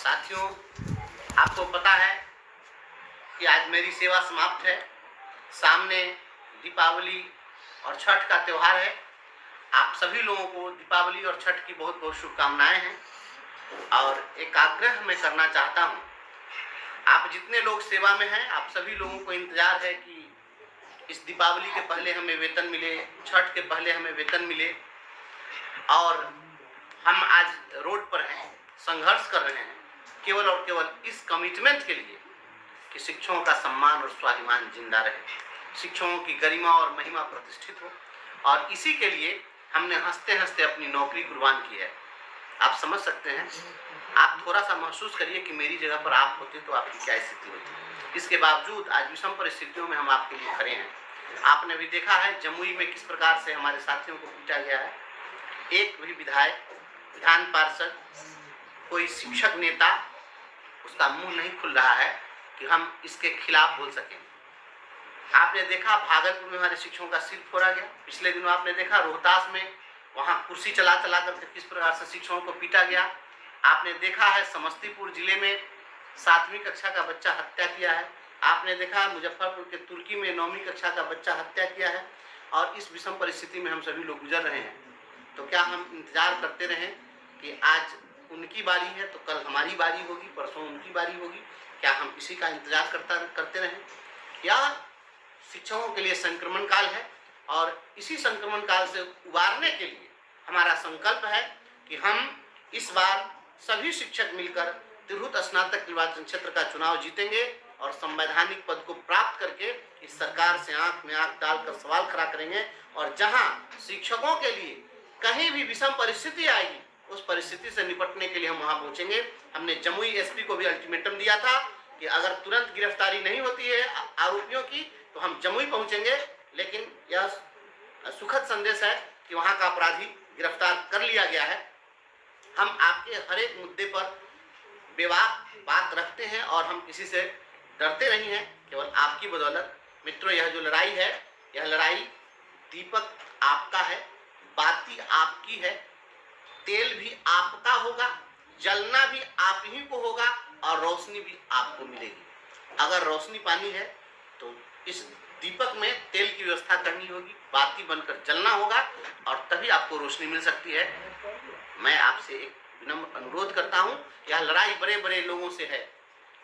साथियों, आपको पता है कि आज मेरी सेवा समाप्त है। सामने दीपावली और छठ का त्यौहार है। आप सभी लोगों को दीपावली और छठ की बहुत बहुत शुभकामनाएं हैं। और एक आग्रह मैं करना चाहता हूं, आप जितने लोग सेवा में हैं, आप सभी लोगों को इंतजार है कि इस दीपावली के पहले हमें वेतन मिले, छठ के पहले हमें वेतन मिले। और हम आज रोड पर हैं, संघर्ष कर रहे हैं केवल और केवल इस कमिटमेंट के लिए कि शिक्षकों का सम्मान और स्वाभिमान जिंदा रहे, शिक्षकों की गरिमा और महिमा प्रतिष्ठित हो। और इसी के लिए हमने हंसते हंसते अपनी नौकरी कुर्बान की है। आप समझ सकते हैं, आप थोड़ा सा महसूस करिए कि मेरी जगह पर आप होते तो आपकी क्या स्थिति होती। इसके बावजूद आज विषम परिस्थितियों में हम आपके लिए खड़े हैं। आपने भी देखा है जमुई में किस प्रकार से हमारे साथियों को पीटा गया है। एक भी विधायक, विधान पार्षद, कोई शिक्षक नेता, उसका मुंह नहीं खुल रहा है कि हम इसके खिलाफ बोल सकें। आपने देखा भागलपुर में हमारे शिक्षकों का सिर फोड़ा गया। पिछले दिनों आपने देखा रोहतास में, वहां कुर्सी चला चला करके किस प्रकार से शिक्षकों को पीटा गया। आपने देखा है समस्तीपुर जिले में 7वीं कक्षा का बच्चा हत्या किया है। आपने देखा मुजफ्फरपुर के तुर्की में 9वीं कक्षा का बच्चा हत्या किया है। और इस विषम परिस्थिति में हम सभी लोग गुजर रहे हैं। तो क्या हम इंतजार करते रहें कि आज उनकी बारी है तो कल हमारी बारी होगी, परसों उनकी बारी होगी? क्या हम इसी का इंतजार करते रहें? या शिक्षकों के लिए संक्रमण काल है और इसी संक्रमण काल से उबारने के लिए हमारा संकल्प है कि हम इस बार सभी शिक्षक मिलकर तिरहुत स्नातक निर्वाचन क्षेत्र का चुनाव जीतेंगे और संवैधानिक पद को प्राप्त करके इस सरकार से आंख में आंख डालकर सवाल खड़ा करेंगे। और जहां शिक्षकों के लिए कहीं भी विषम परिस्थिति आएगी, उस परिस्थिति से निपटने के लिए हम वहां पहुंचेंगे। हमने जमुई एसपी को भी अल्टीमेटम दिया था कि अगर तुरंत गिरफ्तारी नहीं होती है आरोपियों की तो हम जमुई पहुंचेंगे। लेकिन यह सुखद संदेश है कि वहां का अपराधी गिरफ्तार कर लिया गया है। हम आपके हर एक मुद्दे पर बेबाक बात रखते हैं और हम किसी से डरते नहीं हैं, केवल आपकी बदौलत। मित्रों, यह जो लड़ाई है, यह लड़ाई दीपक आपका है, बाती आपकी है, तेल भी आपका होगा, जलना भी आप ही को होगा और रोशनी भी आपको मिलेगी। अगर रोशनी पानी है तो इस दीपक में तेल की व्यवस्था करनी होगी, बाती बनकर जलना होगा और तभी आपको रोशनी मिल सकती है। मैं आपसे एक विनम्र अनुरोध करता हूं, यह लड़ाई बड़े बड़े लोगों से है।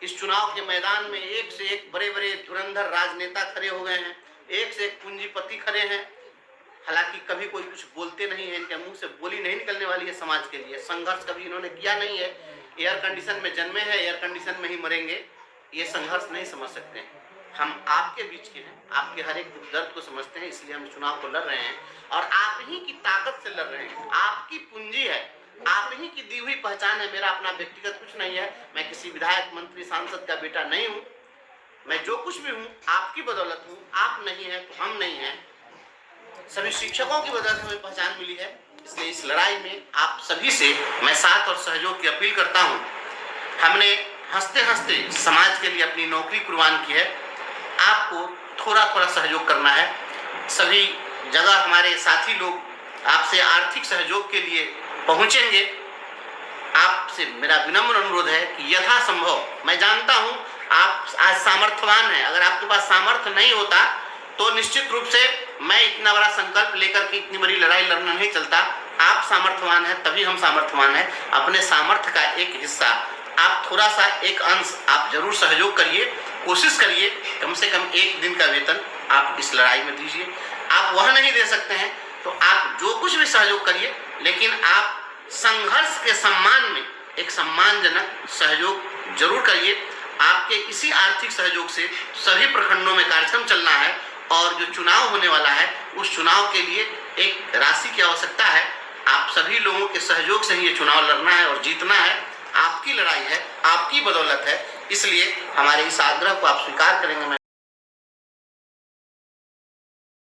इस चुनाव के मैदान में एक से एक बड़े बड़े धुरंधर राजनेता खड़े हो गए हैं, एक से एक पूंजीपति खड़े हैं। हालांकि कभी कोई कुछ बोलते नहीं है, इनके मुंह से बोली नहीं निकलने वाली है समाज के लिए। संघर्ष कभी इन्होंने किया नहीं है। एयर कंडीशन में जन्मे हैं, एयर कंडीशन में ही मरेंगे, ये संघर्ष नहीं समझ सकते हैं। हम आपके बीच के हैं, आपके हर एक दुख दर्द को समझते हैं, इसलिए हम चुनाव को लड़ रहे हैं और आप ही की ताकत से लड़ रहे हैं। आपकी पूंजी है, आप ही की दी हुई पहचान है। मेरा अपना व्यक्तिगत कुछ नहीं है। मैं किसी विधायक, मंत्री, सांसद का बेटा नहीं हूँ। मैं जो कुछ भी हूँ आपकी बदौलत हूँ। आप नहीं है तो हम नहीं हैं। सभी शिक्षकों की वजह से हमें पहचान मिली है। इसलिए इस लड़ाई में आप सभी से मैं साथ और सहयोग की अपील करता हूँ। हमने हंसते हंसते समाज के लिए अपनी नौकरी कुर्बान की है। आपको थोड़ा थोड़ा सहयोग करना है। सभी जगह हमारे साथी लोग आपसे आर्थिक सहयोग के लिए पहुंचेंगे। आपसे मेरा विनम्र अनुरोध है कि यथासंभव, मैं जानता हूं आप आज सामर्थ्यवान हैं, अगर आपके पास सामर्थ्य नहीं होता तो निश्चित रूप से मैं इतना बड़ा संकल्प लेकर के इतनी बड़ी लड़ाई लड़ना नहीं चलता। आप सामर्थ्यवान हैं तभी हम सामर्थ्यवान हैं। अपने सामर्थ्य का एक हिस्सा, आप थोड़ा सा एक अंश आप जरूर सहयोग करिए। कोशिश करिए कम से कम एक दिन का वेतन आप इस लड़ाई में दीजिए। आप वह नहीं दे सकते हैं तो आप जो कुछ भी सहयोग करिए, लेकिन आप संघर्ष के सम्मान में एक सम्मानजनक सहयोग जरूर करिए। आपके इसी आर्थिक सहयोग से सभी प्रखंडों में कार्यक्रम चलना है और जो चुनाव होने वाला है उस चुनाव के लिए एक राशि की आवश्यकता है। आप सभी लोगों के सहयोग से ही ये चुनाव लड़ना है और जीतना है। आपकी लड़ाई है, आपकी बदौलत है, इसलिए हमारे इस आग्रह को आप स्वीकार करेंगे।